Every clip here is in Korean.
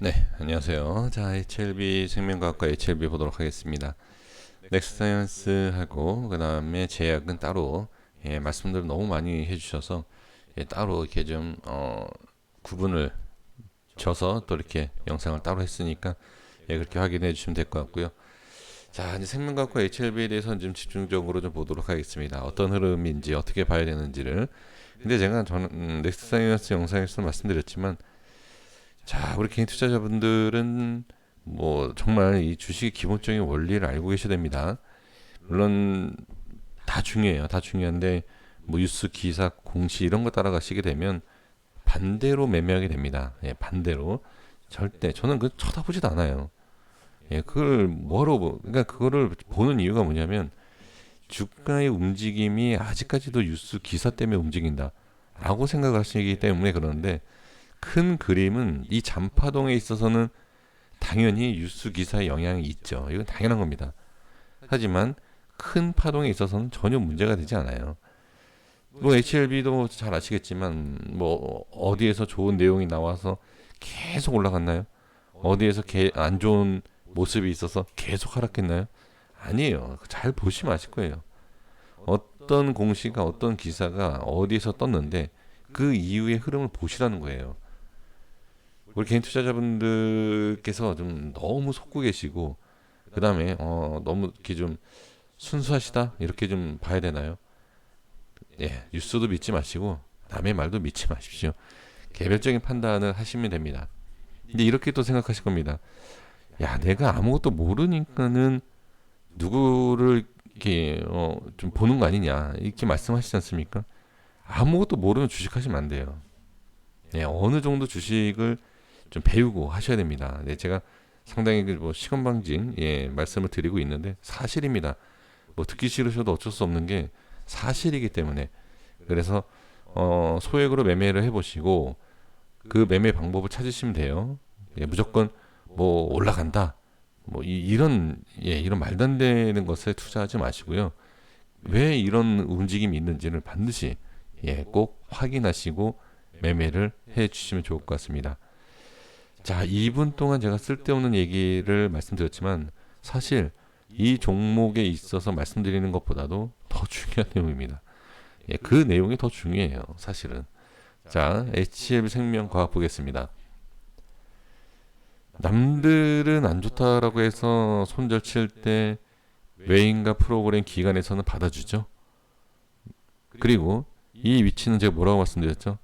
네, 안녕하세요. 자, HLB 생명과학과 HLB 보도록 하겠습니다. 넥스사이언스하고 그 다음에 제약은 따로 말씀들을 너무 많이 해주셔서 따로 이렇게 좀 구분을 져서 또 이렇게 영상을 따로 했으니까 그렇게 확인해 주시면 될 것 같고요. 자, 이제 생명과학과 HLB에 대해서 좀 집중적으로 좀 보도록 하겠습니다. 어떤 흐름인지 어떻게 봐야 되는지를. 근데 제가 저는 넥스사이언스 영상에서 말씀드렸지만, 자, 우리 개인 투자자분들은 뭐 정말 이 주식의 기본적인 원리를 알고 계셔야 됩니다. 물론 다 중요해요. 다 중요한데 뭐 뉴스, 기사, 공시 이런 거 따라가시게 되면 반대로 매매하게 됩니다. 반대로 절대 저는 그 쳐다보지도 않아요. 그걸 그러니까 그거를 보는 이유가 뭐냐면 주가의 움직임이 아직까지도 뉴스 기사 때문에 움직인다라고 생각을 하시기 때문에 그러는데, 큰 그림은 이 잔파동에 있어서는 당연히 뉴스 기사의 영향이 있죠. 이건 당연한 겁니다. 하지만 큰 파동에 있어서는 전혀 문제가 되지 않아요. 뭐 HLB도 잘 아시겠지만 뭐 어디에서 좋은 내용이 나와서 계속 올라갔나요? 어디에서 안 좋은 모습이 있어서 계속 하락했나요? 아니에요. 잘 보시면 아실 거예요. 어떤 공시가 어떤 기사가 어디에서 떴는데 그 이후의 흐름을 보시라는 거예요. 우리 개인 투자자분들께서 좀 너무 속고 계시고, 그 다음에 너무 이렇게 좀 순수하시다 이렇게 좀 봐야 되나요? 뉴스도 믿지 마시고 남의 말도 믿지 마십시오. 개별적인 판단을 하시면 됩니다. 근데 이렇게 또 생각하실 겁니다. 야, 내가 아무것도 모르니까는 누구를 이렇게 좀 보는 거 아니냐 이렇게 말씀하시지 않습니까? 아무것도 모르면 주식하시면 안 돼요. 어느 정도 주식을 좀 배우고 하셔야 됩니다. 제가 상당히 뭐 시건방진 말씀을 드리고 있는데 사실입니다. 뭐 듣기 싫으셔도 어쩔 수 없는 게 사실이기 때문에. 그래서 소액으로 매매를 해보시고 그 매매 방법을 찾으시면 돼요. 무조건 뭐 올라간다 뭐 이런 말도 안 되는 것에 투자하지 마시고요. 왜 이런 움직임이 있는지를 반드시 꼭 확인하시고 매매를 해 주시면 좋을 것 같습니다. 자, 2분 동안 제가 쓸데없는 얘기를 말씀드렸지만 사실 이 종목에 있어서 말씀드리는 것보다도 더 중요한 내용입니다. 그 내용이 더 중요해요, 사실은. 자, HL 생명과학 보겠습니다. 남들은 안 좋다라고 해서 손절칠 때 외인과 프로그램 기관에서는 받아주죠. 그리고 이 위치는 제가 뭐라고 말씀드렸죠?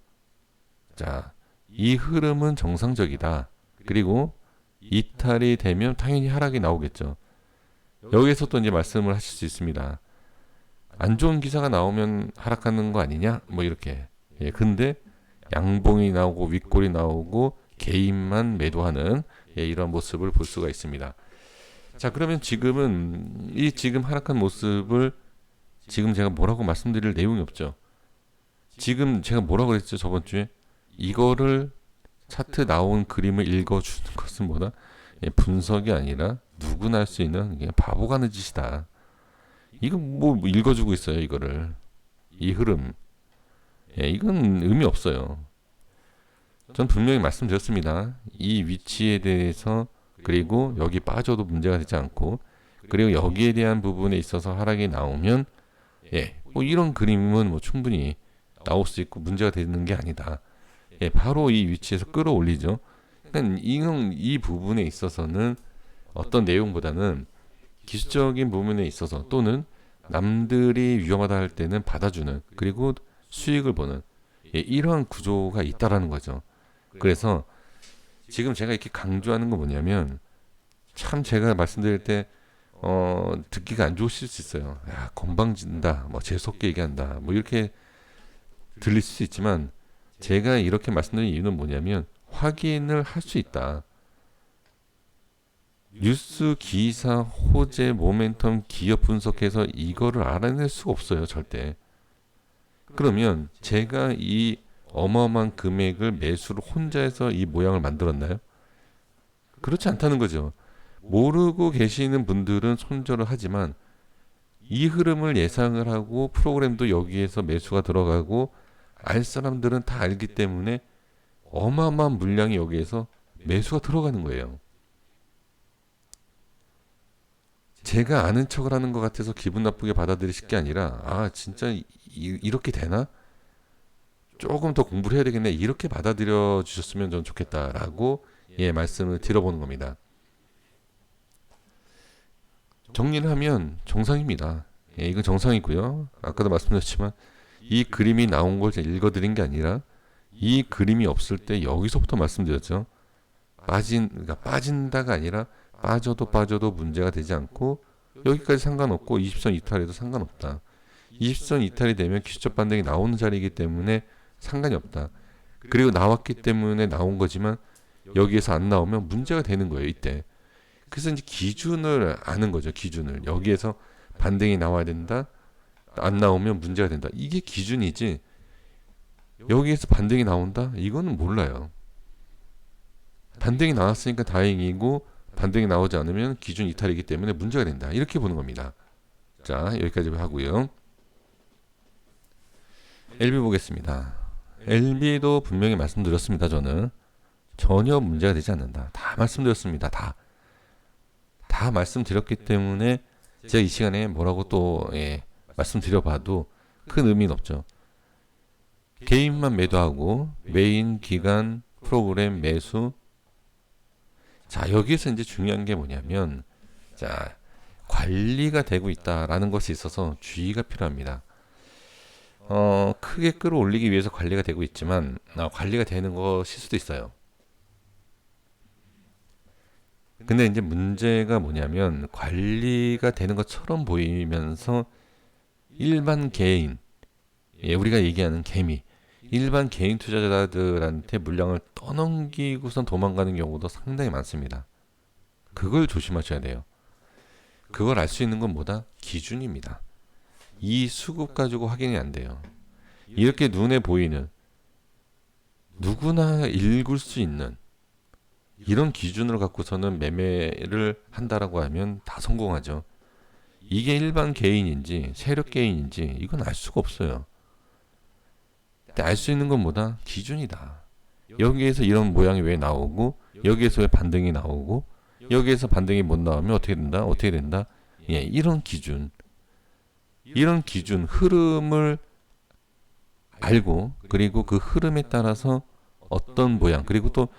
자, 이 흐름은 정상적이다. 그리고 이탈이 되면 당연히 하락이 나오겠죠. 여기에서 또 이제 말씀을 하실 수 있습니다. 안 좋은 기사가 나오면 하락하는 거 아니냐? 뭐 이렇게. 근데 양봉이 나오고 윗골이 나오고 개인만 매도하는 이런 모습을 볼 수가 있습니다. 자, 그러면 지금 하락한 모습을 지금 제가 뭐라고 말씀드릴 내용이 없죠. 지금 제가 뭐라고 그랬죠, 저번 주에? 이거를 차트 나온 그림을 읽어주는 것은 뭐다? 분석이 아니라 누구나 할 수 있는 그냥 바보가 하는 짓이다. 이거 뭐 읽어주고 있어요, 이거를. 이 흐름. 이건 의미 없어요. 전 분명히 말씀드렸습니다. 이 위치에 대해서, 그리고 여기 빠져도 문제가 되지 않고, 그리고 여기에 대한 부분에 있어서 하락이 나오면 뭐 이런 그림은 뭐 충분히 나올 수 있고 문제가 되는 게 아니다. 바로 이 위치에서 끌어올리죠. 그러니까 이 부분에 있어서는 어떤 내용보다는 기술적인 부분에 있어서 또는 남들이 위험하다 할 때는 받아주는, 그리고 수익을 보는 이러한 구조가 있다라는 거죠. 그래서 지금 제가 이렇게 강조하는 건 뭐냐면, 참 제가 말씀드릴 때 듣기가 안 좋으실 수 있어요. 야, 건방진다, 뭐 재수없게 얘기한다, 뭐 이렇게 들릴 수 있지만 제가 이렇게 말씀드린 이유는 뭐냐면 확인을 할 수 있다. 뉴스, 기사, 호재, 모멘텀, 기업 분석해서 이거를 알아낼 수가 없어요, 절대. 그러면 제가 이 어마어마한 금액을 매수를 혼자 해서 이 모양을 만들었나요? 그렇지 않다는 거죠. 모르고 계시는 분들은 손절을 하지만 이 흐름을 예상을 하고 프로그램도 여기에서 매수가 들어가고 알 사람들은 다 알기 때문에 어마어마한 물량이 여기에서 매수가 들어가는 거예요. 제가 아는 척을 하는 것 같아서 기분 나쁘게 받아들이실 게 아니라 아 진짜 이렇게 되나? 조금 더 공부를 해야 되겠네. 이렇게 받아들여 주셨으면 좀 좋겠다라고 말씀을 드려보는 겁니다. 정리를 하면 정상입니다. 이건 정상이고요. 아까도 말씀드렸지만 이 그림이 나온 걸 제가 읽어드린 게 아니라 이 그림이 없을 때 여기서부터 말씀드렸죠. 그러니까 빠진다가 아니라 빠져도 문제가 되지 않고 여기까지 상관없고 20선 이탈해도 상관없다. 20선 이탈이 되면 기술적 반등이 나오는 자리이기 때문에 상관이 없다. 그리고 나왔기 때문에 나온 거지만 여기에서 안 나오면 문제가 되는 거예요, 이때. 그래서 이제 기준을 아는 거죠, 기준을. 여기에서 반등이 나와야 된다. 안 나오면 문제가 된다. 이게 기준이지. 여기에서 반등이 나온다? 이거는 몰라요. 반등이 나왔으니까 다행이고 반등이 나오지 않으면 기준 이탈이기 때문에 문제가 된다. 이렇게 보는 겁니다. 자, 여기까지 하고요. LB 보겠습니다. LB도 분명히 말씀드렸습니다. 저는 전혀 문제가 되지 않는다. 다 말씀드렸습니다. 다 말씀드렸기 때문에 제가 이 시간에 뭐라고 또 말씀드려봐도 큰 의미는 없죠. 개인만 매도하고 메인 기간 프로그램 매수. 자, 여기에서 이제 중요한 게 뭐냐면 자, 관리가 되고 있다라는 것이 있어서 주의가 필요합니다. 크게 끌어올리기 위해서 관리가 되고 있지만 관리가 되는 것일 수도 있어요. 근데 이제 문제가 뭐냐면 관리가 되는 것처럼 보이면서 일반 개인, 우리가 얘기하는 개미, 일반 개인 투자자들한테 물량을 떠넘기고선 도망가는 경우도 상당히 많습니다. 그걸 조심하셔야 돼요. 그걸 알 수 있는 건 뭐다? 기준입니다. 이 수급 가지고 확인이 안 돼요. 이렇게 눈에 보이는 누구나 읽을 수 있는 이런 기준을 갖고서는 매매를 한다라고 하면 다 성공하죠. 이게 일반 개인인지 세력 개인인지 이건 알 수가 없어요. 근데 알 수 있는 건 뭐다? 기준이다. 여기에서 이런 모양이 왜 나오고 여기에서 왜 반등이 나오고 여기에서 반등이 못 나오면 어떻게 된다? 어떻게 된다? 이런 기준. 이런 기준 흐름을 알고 그리고 그 흐름에 따라서 어떤 모양 그리고 또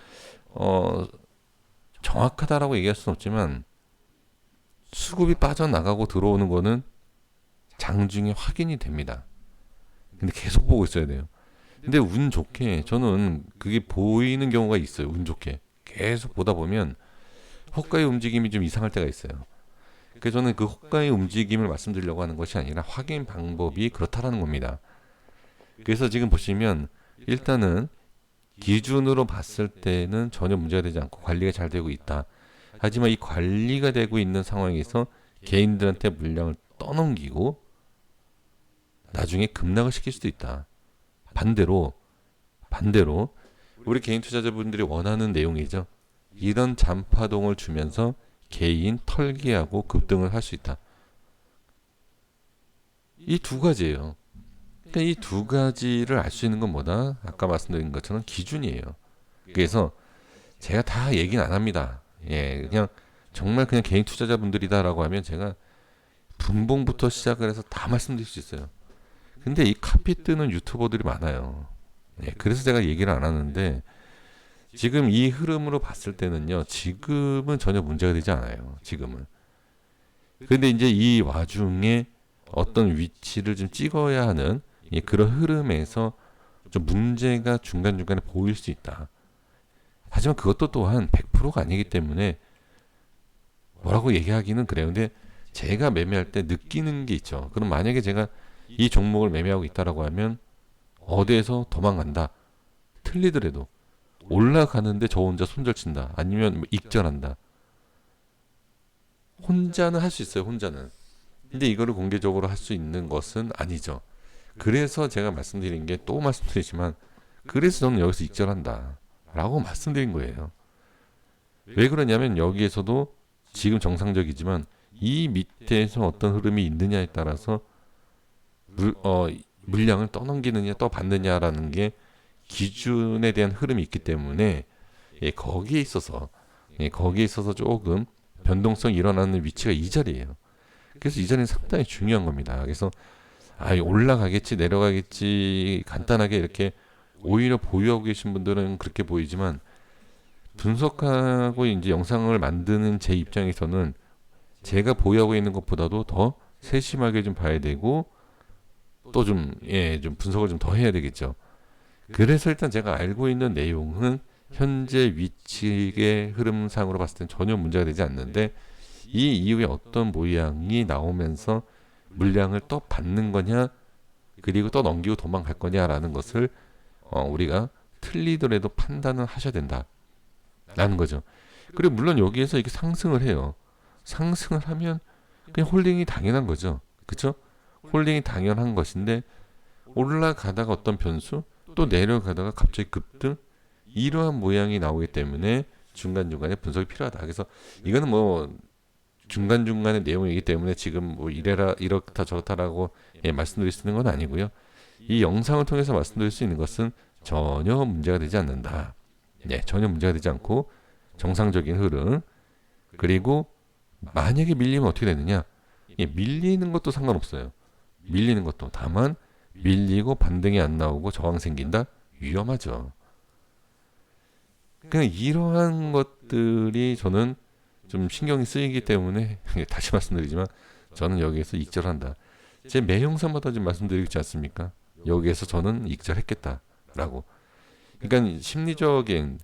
정확하다라고 얘기할 수는 없지만 수급이 빠져나가고 들어오는 거는 장중에 확인이 됩니다. 근데 계속 보고 있어야 돼요. 근데 운 좋게 저는 그게 보이는 경우가 있어요. 운 좋게 계속 보다 보면 호가의 움직임이 좀 이상할 때가 있어요. 그래서 저는 그 호가의 움직임을 말씀드리려고 하는 것이 아니라 확인 방법이 그렇다라는 겁니다. 그래서 지금 보시면 일단은 기준으로 봤을 때는 전혀 문제가 되지 않고 관리가 잘 되고 있다. 하지만 이 관리가 되고 있는 상황에서 개인들한테 물량을 떠넘기고 나중에 급락을 시킬 수도 있다. 반대로 우리 개인 투자자분들이 원하는 내용이죠. 이런 잔파동을 주면서 개인 털기하고 급등을 할 수 있다. 이 두 가지예요. 그러니까 이 두 가지를 알 수 있는 건 뭐다? 아까 말씀드린 것처럼 기준이에요. 그래서 제가 다 얘기는 안 합니다. 그냥 정말 그냥 개인 투자자분들이다라고 하면 제가 분봉부터 시작을 해서 다 말씀드릴 수 있어요. 근데 이 카피 뜨는 유튜버들이 많아요. 그래서 제가 얘기를 안 하는데 지금 이 흐름으로 봤을 때는요. 지금은 전혀 문제가 되지 않아요. 지금은. 근데 이제 이 와중에 어떤 위치를 좀 찍어야 하는 그런 흐름에서 좀 문제가 중간중간에 보일 수 있다. 하지만 그것도 또한 100%가 아니기 때문에 뭐라고 얘기하기는 그래요. 근데 제가 매매할 때 느끼는 게 있죠. 그럼 만약에 제가 이 종목을 매매하고 있다라고 하면 어디에서 도망간다. 틀리더라도 올라가는데 저 혼자 손절친다. 아니면 뭐 익절한다. 혼자는 할 수 있어요. 혼자는. 근데 이거를 공개적으로 할 수 있는 것은 아니죠. 그래서 제가 말씀드린 게 또 말씀드리지만 그래서 저는 여기서 익절한다. 라고 말씀드린 거예요. 왜 그러냐면 여기에서도 지금 정상적이지만 이 밑에서 어떤 흐름이 있느냐에 따라서 물량을 떠넘기느냐 떠받느냐라는 게 기준에 대한 흐름이 있기 때문에 거기에 있어서 조금 변동성이 일어나는 위치가 이 자리예요. 그래서 이 자리는 상당히 중요한 겁니다. 그래서 올라가겠지 내려가겠지 간단하게 이렇게 오히려 보유하고 계신 분들은 그렇게 보이지만, 분석하고 이제 영상을 만드는 제 입장에서는 제가 보유하고 있는 것보다도 더 세심하게 좀 봐야 되고, 또 좀 좀 분석을 좀 더 해야 되겠죠. 그래서 일단 제가 알고 있는 내용은 현재 위치의 흐름상으로 봤을 땐 전혀 문제가 되지 않는데, 이 이후에 어떤 모양이 나오면서 물량을 또 받는 거냐, 그리고 또 넘기고 도망갈 거냐라는 것을 우리가 틀리더라도 판단을 하셔야 된다라는 거죠. 그리고 물론 여기에서 이렇게 상승을 해요. 상승을 하면 그냥 홀딩이 당연한 거죠. 그렇죠? 홀딩이 당연한 것인데, 올라가다가 어떤 변수, 또 내려가다가 갑자기 급등, 이러한 모양이 나오기 때문에 중간중간에 분석이 필요하다. 그래서 이거는 뭐 중간중간의 내용이기 때문에 지금 뭐 이래라 이렇다 저렇다라고 말씀드릴 수 있는 건 아니고요. 이 영상을 통해서 말씀드릴 수 있는 것은 전혀 문제가 되지 않는다. 전혀 문제가 되지 않고 정상적인 흐름. 그리고 만약에 밀리면 어떻게 되느냐? 밀리는 것도 상관없어요. 밀리는 것도. 다만 밀리고 반등이 안 나오고 저항 생긴다? 위험하죠. 그냥 이러한 것들이 저는 좀 신경이 쓰이기 때문에 다시 말씀드리지만 저는 여기에서 익절한다. 제 매 영상마다 좀 말씀드리고 있지 않습니까? 여기에서 저는 익절했겠다라고. 그러니까 심리적인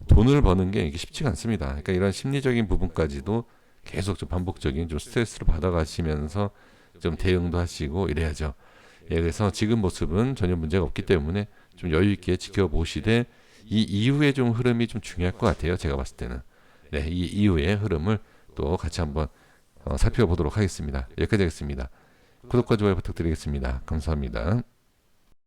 돈을 버는 게 이게 쉽지가 않습니다. 그러니까 이런 심리적인 부분까지도 계속 좀 반복적인 좀 스트레스를 받아가시면서 좀 대응도 하시고 이래야죠. 그래서 지금 모습은 전혀 문제가 없기 때문에 좀 여유 있게 지켜보시되, 이 이후에 좀 흐름이 좀 중요할 것 같아요. 제가 봤을 때는. 이 이후의 흐름을 또 같이 한번 살펴보도록 하겠습니다. 여기까지 하겠습니다. 구독과 좋아요 부탁드리겠습니다. 감사합니다.